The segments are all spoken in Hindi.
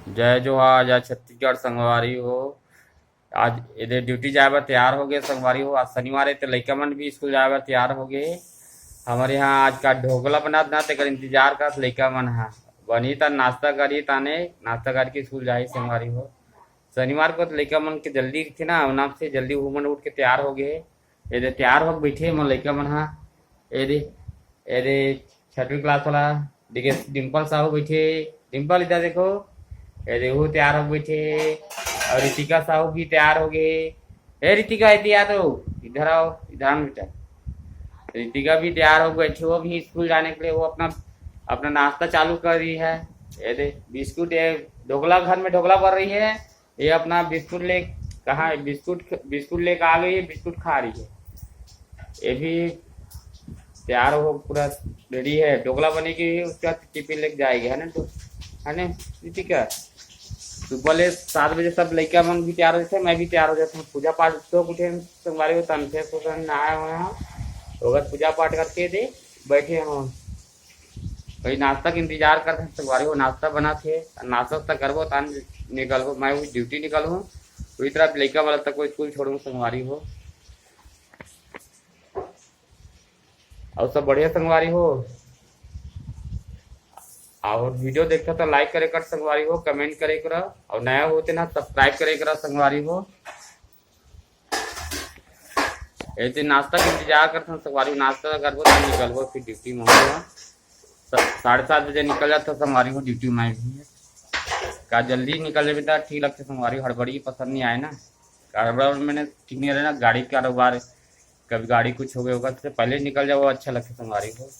जय जोहार जय छत्तीसगढ़ संगवारी हो। आज इधर ड्यूटी जाए बर तैयार हो गए संगवारी हो। आज शनिवार है तो लइका मन भी स्कूल जाए बर तैयार हो गए। हमारे यहाँ आज का ढोकला बना ना तेकर इंतजार कर लइका मन हा बनी त नाश्ता करी ताने नाश्ता करके स्कूल जाए संगवारी हो। शनिवार को तो लइका मन के जल्दी थे ना नाम से जल्दी वो मन उठ के तैयार हो गए। इधर तैयार हो बैठे मन लइका मन हा। एदे एदे छठवीं क्लास वाला देखिए डिम्पल साहू बैठे। डिम्पल इधर देखो। अरे वो तैयार हो बैठे और रितिका साहू भी तैयार हो गए। ए रितिका इधर आ तो इधर आओ इधर आओ बेटा। रितिका भी तैयार हो बैठी वो भी स्कूल जाने के लिए वो अपना अपना नाश्ता चालू कर रही है। ये दे बिस्कुट ये ढोकला घर में ढोकला कर रही है। ये अपना बिस्कुट ले कहाँ है बिस्कुट बिस्कुट लेकर आ गई है बिस्कुट खा रही है। ये भी तैयार हो पूरा रेडी है ढोकला बनेगी उसका टिफिन लेके जाएगी है ना तो है ना रितिका। सुबह 7 बजे सब लड़का मन भी तैयार हो जाते मैं भी तैयार हो जाता हूँ। पूजा पाठ तो उठे संगवारी हो तन से नहाए हुए हैं अगर पूजा पाठ करके दे बैठे हैं भाई नाश्ता का इंतजार करते हैं संगवारी हो। नाश्ता बना थे नाश्ता वास्ता करबो तन निकलबो मैं भी ड्यूटी निकलूँ वही तरह लड़का वाला तक को स्कूल छोड़ू संगवारी हो। और सब बढ़िया संगवारी हो। और वीडियो देखता तो लाइक करे कर संगवारी हो कमेंट करे कर और नया होते ना सब्सक्राइब करे कर संगवारी हो। ऐसे नाश्ता का इंतजार करते हैं संगवारी हो। नाश्ता करबो तो निकलबो फिर ड्यूटी में होगा। 7:30 बजे निकल जाता संगवारी हो ड्यूटी में भी का जल्दी निकल जाए बेटा ठीक लगता संगवारी। हड़बड़ी पसंद नहीं आए ना कारोबार मैंने ठीक नहीं रहे ना गाड़ी कारोबार कभी गाड़ी कुछ हो गया होगा तो पहले निकल जाओ अच्छा लगता संगवारी हो।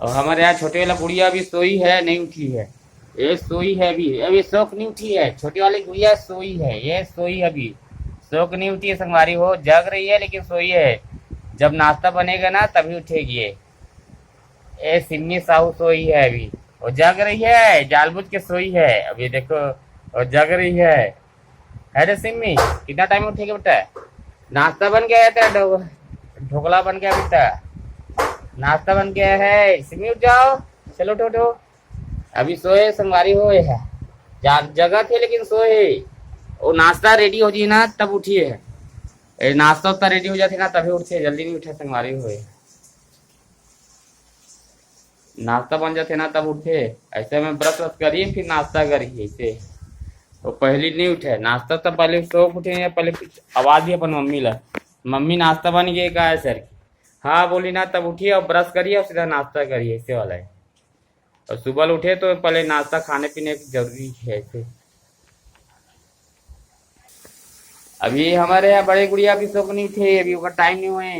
और हमारे यहाँ छोटे वाला गुड़िया अभी सोई है नहीं उठी है। ये सोई है अभी शौक नहीं उठी है। छोटी वाली गुड़िया सोई है ये सोई अभी शौक नहीं उठी है संगवारी हो। जग रही है लेकिन सोई है जब नाश्ता बनेगा ना तभी उठेगी। ये सिम्मी साहू सोई है अभी वो जग रही है जानबूझ के सोई है अभी देखो और जग रही है रे सिम्मी कितना टाइम उठेगा बेटा। नाश्ता बन गया है ढोकला बन गया बेटा नाश्ता बन गया है सिमी उठ जाओ चलो उठो अभी सोए संगवारी हो है जगह थे लेकिन सोए वो नाश्ता रेडी हो जी ना तब उठी है। नाश्ता उतना रेडी हो जाते ना तभी उठे जल्दी नहीं उठे संगवारी हो। नाश्ता बन जाते ना तब उठे ऐसे में ब्रश व्रश करिए फिर नाश्ता करिए ऐसे तो पहले नहीं उठे नाश्ता तो पहले सो उठे पहले आवाज दी अपन मम्मी ला मम्मी नाश्ता बन गया का है सर हाँ बोली ना तब उठिए और ब्रश करिए और सीधा नाश्ता करिए ऐसे वाला है। और सुबह उठे तो पहले नाश्ता खाने पीने की जरूरी है ऐसे। अभी हमारे यहाँ बड़े गुड़िया भी सो नहीं थे अभी उसका टाइम नहीं हुए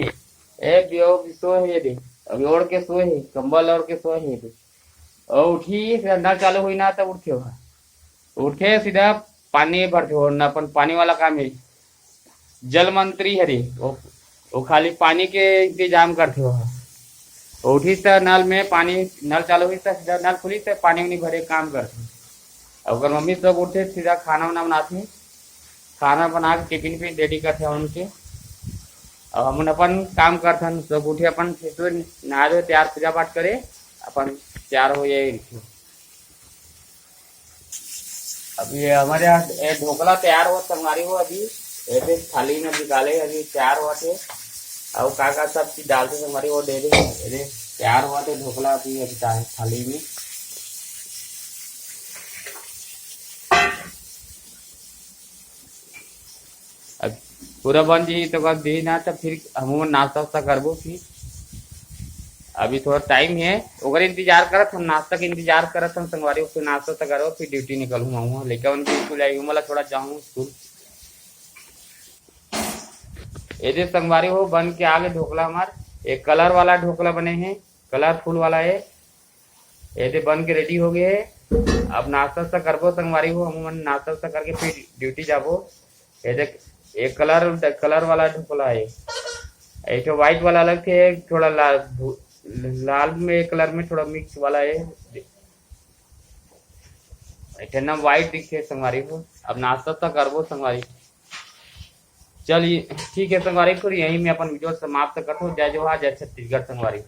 भी सो है दे अभी ओढ़ के सोए है कंबल ओढ़ के सोए है और उठी सीधा नल चालू हुई ना तब उठे सीधा पानी भर छोड़ना अपन पानी वाला काम है। जल मंत्री है रे वो खाली पानी के इंतजाम करते हो उठी तो नल में पानी नल चालू हुई तो सीधा नल खुली तो पानी उनी भरे काम करते। अगर मम्मी सब उठे सीधा खाना वाना बनाते खाना बना के टिफिन भी रेडी करते उनके और हम अपन काम करते सब उठे अपन नहा धो तैयार पूजा पाठ करे अपन तैयार हो जाए। अभी हमारे यहाँ ढोकला तैयार हुआ संगवारी हो अभी ऐसे थाली में निकाले अभी तैयार हुआ थे और का सब चीज डालते संगवारी वो दे दे तैयार हुआ थे ढोकला अभी थाली में। अब पूरा बन जी तो कब दी ना तो फिर हम नाश्ता वास्ता करबो फिर अभी थोड़ा टाइम है अगर इंतजार करत हम नाश्ता का इंतजार करत हम संगवारी फिर नाश्ता वास्ता करो फिर ड्यूटी निकलूँ वहाँ लेकर उनकी स्कूल आई वाला थोड़ा जाऊँ स्कूल। ये संगवारी हो बन के आगे ढोकला हमारे एक कलर वाला ढोकला बने हैं कलरफुल वाला है ये बन के रेडी हो गए। अब नाश्ता वास्ता करबो संगवारी हो हम नाश्ता वास्ता करके फिर ड्यूटी जाबो। एक कलर वाला ढोकला है एक तो व्हाइट वाला अलग थे थोड़ा लाल में कलर में थोड़ा मिक्स वाला है ना व्हाइट दिखे संगवारी को। अब नाश्ता तो करबो संगवारी चलिए ठीक है संगवारी फिर यहीं में अपन वीडियो समाप्त करते हो। जय जोहार जय छत्तीसगढ़ संगवारी।